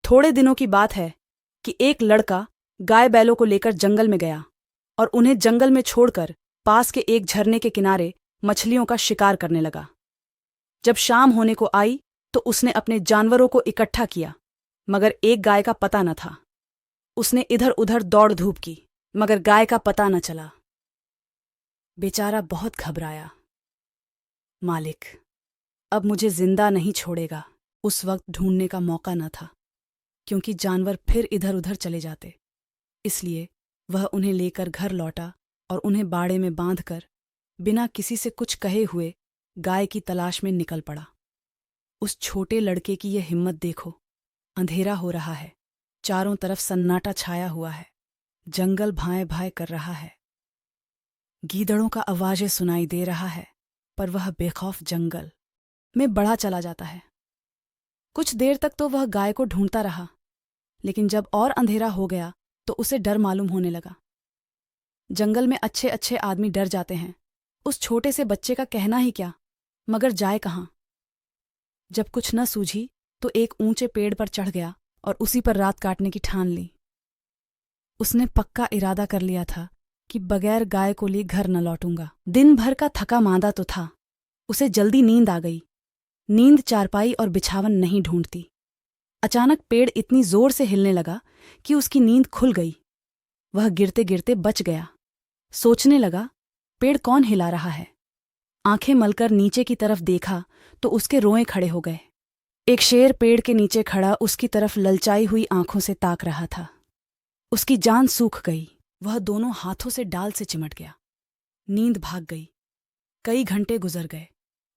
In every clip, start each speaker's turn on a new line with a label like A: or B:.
A: थोड़े दिनों की बात है कि एक लड़का गाय बैलों को लेकर जंगल में गया और उन्हें जंगल में छोड़कर पास के एक झरने के किनारे मछलियों का शिकार करने लगा। जब शाम होने को आई तो उसने अपने जानवरों को इकट्ठा किया, मगर एक गाय का पता न था। उसने इधर उधर दौड़ धूप की, मगर गाय का पता न चला। बेचारा बहुत घबराया। मालिक, अब मुझे जिंदा नहीं छोड़ेगा। उस वक्त ढूंढने का मौका न था, क्योंकि जानवर फिर इधर उधर चले जाते। इसलिए वह उन्हें लेकर घर लौटा और उन्हें बाड़े में बांधकर बिना किसी से कुछ कहे हुए गाय की तलाश में निकल पड़ा। उस छोटे लड़के की यह हिम्मत देखो। अंधेरा हो रहा है, चारों तरफ सन्नाटा छाया हुआ है, जंगल भाए भाए कर रहा है, गीदड़ों का आवाज़ें सुनाई दे रहा है, पर वह बेखौफ जंगल में बढ़ा चला जाता है। कुछ देर तक तो वह गाय को ढूंढता रहा, लेकिन जब और अंधेरा हो गया तो उसे डर मालूम होने लगा। जंगल में अच्छे अच्छे आदमी डर जाते हैं, उस छोटे से बच्चे का कहना ही क्या, मगर जाए कहाँ। जब कुछ न सूझी तो एक ऊंचे पेड़ पर चढ़ गया और उसी पर रात काटने की ठान ली। उसने पक्का इरादा कर लिया था कि बगैर गाय को लिए घर न लौटूंगा। दिन भर का थका मांदा तो था, उसे जल्दी नींद आ गई। नींद चारपाई और बिछावन नहीं ढूंढती। अचानक पेड़ इतनी जोर से हिलने लगा कि उसकी नींद खुल गई। वह गिरते गिरते बच गया। सोचने लगा, पेड़ कौन हिला रहा है। आंखें मलकर नीचे की तरफ देखा तो उसके रोएं खड़े हो गए। एक शेर पेड़ के नीचे खड़ा उसकी तरफ ललचाई हुई आंखों से ताक रहा था। उसकी जान सूख गई। वह दोनों हाथों से डाल से चिमट गया। नींद भाग गई। कई घंटे गुजर गए,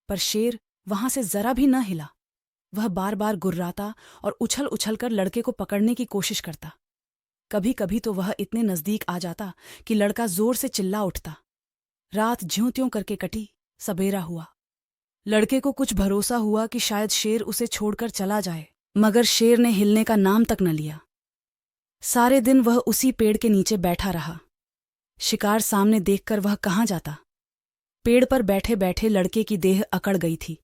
A: पर शेर वहां से जरा भी न हिला। वह बार बार गुर्राता और उछल उछलकर लड़के को पकड़ने की कोशिश करता। कभी कभी तो वह इतने नजदीक आ जाता कि लड़का जोर से चिल्ला उठता। रात ज्यों त्यों करके कटी। सबेरा हुआ। लड़के को कुछ भरोसा हुआ कि शायद शेर उसे छोड़कर चला जाए, मगर शेर ने हिलने का नाम तक न लिया। सारे दिन वह उसी पेड़ के नीचे बैठा रहा। शिकार सामने देखकर वह कहाँ जाता। पेड़ पर बैठे बैठे लड़के की देह अकड़ गई थी।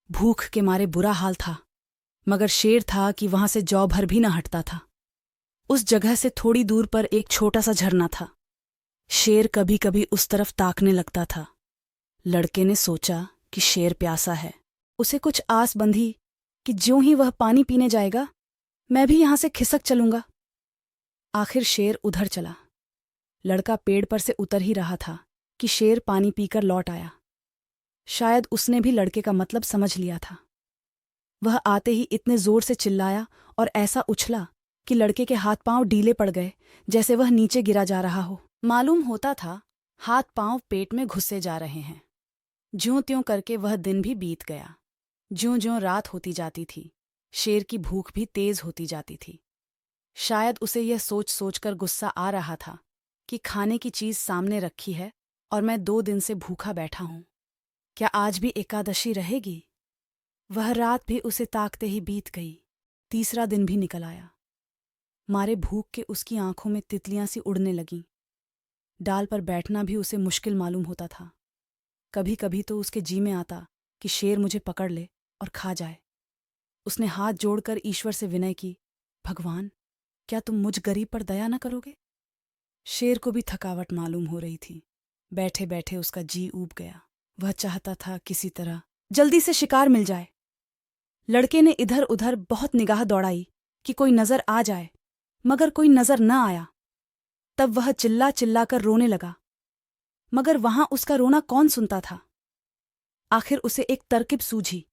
A: भूख के मारे बुरा हाल था, मगर शेर था कि वहां से जौ भर भी न हटता था। उस जगह से थोड़ी दूर पर एक छोटा सा झरना था। शेर कभी कभी उस तरफ ताकने लगता था। लड़के ने सोचा कि शेर प्यासा है। उसे कुछ आस बंधी कि ज्यों ही वह पानी पीने जाएगा, मैं भी यहां से खिसक चलूंगा। आखिर शेर उधर चला। लड़का पेड़ पर से उतर ही रहा था कि शेर पानी पीकर लौट आया। शायद उसने भी लड़के का मतलब समझ लिया था। वह आते ही इतने जोर से चिल्लाया और ऐसा उछला कि लड़के के हाथ पांव ढीले पड़ गए, जैसे वह नीचे गिरा जा रहा हो। मालूम होता था हाथ पांव पेट में घुसे जा रहे हैं। ज्यों त्यों करके वह दिन भी बीत गया। ज्यों ज्यों रात होती जाती थी, शेर की भूख भी तेज होती जाती थी। शायद उसे यह सोच सोचकर गुस्सा आ रहा था कि खाने की चीज सामने रखी है और मैं 2 दिन से भूखा बैठा हूं। क्या आज भी एकादशी रहेगी? वह रात भी उसे ताकते ही बीत गई। तीसरा दिन भी निकल आया। मारे भूख के उसकी आंखों में तितलियां सी उड़ने लगीं। डाल पर बैठना भी उसे मुश्किल मालूम होता था। कभी कभी तो उसके जी में आता कि शेर मुझे पकड़ ले और खा जाए। उसने हाथ जोड़कर ईश्वर से विनय की, भगवान, क्या तुम मुझ गरीब पर दया न करोगे? शेर को भी थकावट मालूम हो रही थी। बैठे बैठे उसका जी ऊब गया। वह चाहता था किसी तरह जल्दी से शिकार मिल जाए। लड़के ने इधर उधर बहुत निगाह दौड़ाई कि कोई नजर आ जाए, मगर कोई नजर न आया। तब वह चिल्ला चिल्ला कर रोने लगा, मगर वहां उसका रोना कौन सुनता था। आखिर उसे एक तरकीब सूझी।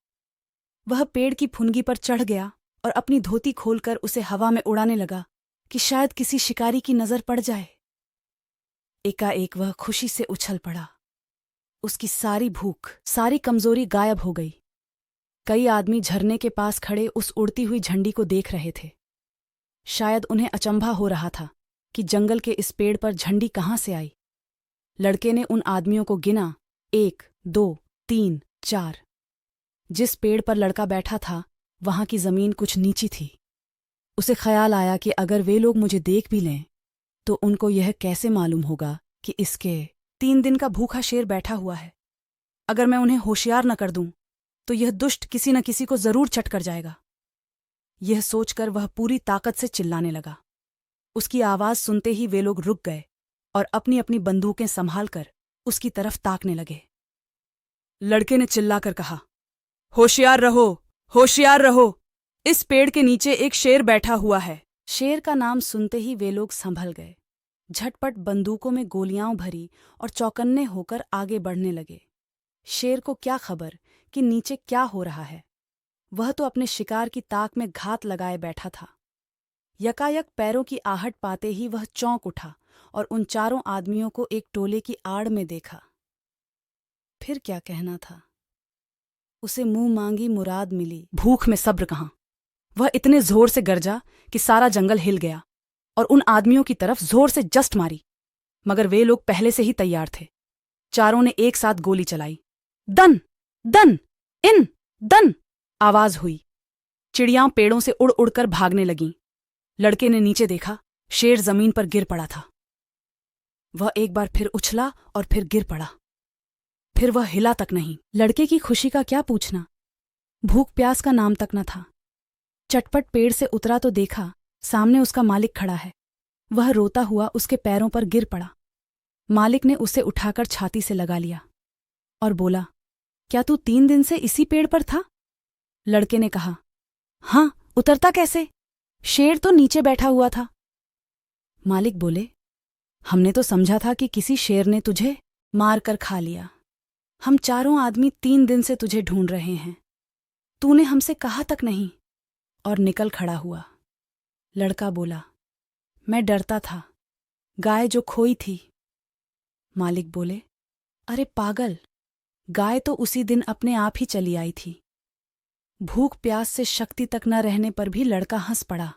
A: वह पेड़ की फुनगी पर चढ़ गया और अपनी धोती खोलकर उसे हवा में उड़ाने लगा कि शायद किसी शिकारी की नजर पड़ जाए। एकाएक वह खुशी से उछल पड़ा। उसकी सारी भूख, सारी कमजोरी गायब हो गई। कई आदमी झरने के पास खड़े उस उड़ती हुई झंडी को देख रहे थे। शायद उन्हें अचंभा हो रहा था कि जंगल के इस पेड़ पर झंडी कहाँ से आई। लड़के ने उन आदमियों को गिना, 1, 2, 3, 4। जिस पेड़ पर लड़का बैठा था वहां की जमीन कुछ नीची थी। उसे ख्याल आया कि अगर वे लोग मुझे देख भी लें तो उनको यह कैसे मालूम होगा कि इसके 3 दिन का भूखा शेर बैठा हुआ है। अगर मैं उन्हें होशियार न कर दूं तो यह दुष्ट किसी न किसी को जरूर चट कर जाएगा। यह सोचकर वह पूरी ताकत से चिल्लाने लगा। उसकी आवाज सुनते ही वे लोग रुक गए और अपनी अपनी बंदूकें संभालकर उसकी तरफ ताकने लगे। लड़के ने चिल्लाकर कहा, होशियार रहो, होशियार रहो, इस पेड़ के नीचे एक शेर बैठा हुआ है। शेर का नाम सुनते ही वे लोग संभल गए, झटपट बंदूकों में गोलियां भरी और चौकन्ने होकर आगे बढ़ने लगे। शेर को क्या खबर कि नीचे क्या हो रहा है, वह तो अपने शिकार की ताक में घात लगाए बैठा था। यकायक पैरों की आहट पाते ही वह चौंक उठा और उन चारों आदमियों को एक टोले की आड़ में देखा। फिर क्या कहना था, उसे मुंह मांगी मुराद मिली, भूख में सब्र कहाँ। वह इतने जोर से गरजा कि सारा जंगल हिल गया और उन आदमियों की तरफ जोर से जस्ट मारी, मगर वे लोग पहले से ही तैयार थे। चारों ने एक साथ गोली चलाई। दन दन इन दन आवाज हुई। चिड़ियां पेड़ों से उड़ उड़कर भागने लगीं। लड़के ने नीचे देखा, शेर जमीन पर गिर पड़ा था। वह एक बार फिर उछला और फिर गिर पड़ा। फिर वह हिला तक नहीं। लड़के की खुशी का क्या पूछना, भूख प्यास का नाम तक न था। चटपट पेड़ से उतरा तो देखा सामने उसका मालिक खड़ा है। वह रोता हुआ उसके पैरों पर गिर पड़ा। मालिक ने उसे उठाकर छाती से लगा लिया और बोला, क्या तू 3 दिन से इसी पेड़ पर था? लड़के ने कहा, हाँ, उतरता कैसे? शेर तो नीचे बैठा हुआ था। मालिक बोले, हमने तो समझा था कि किसी शेर ने तुझे मार कर खा लिया। हम चारों आदमी 3 दिन से तुझे ढूंढ रहे हैं, तूने हमसे कहा तक नहीं, और निकल खड़ा हुआ। लड़का बोला, मैं डरता था, गाय जो खोई थी। मालिक बोले, अरे पागल, गाय तो उसी दिन अपने आप ही चली आई थी। भूख प्यास से शक्ति तक न रहने पर भी लड़का हंस पड़ा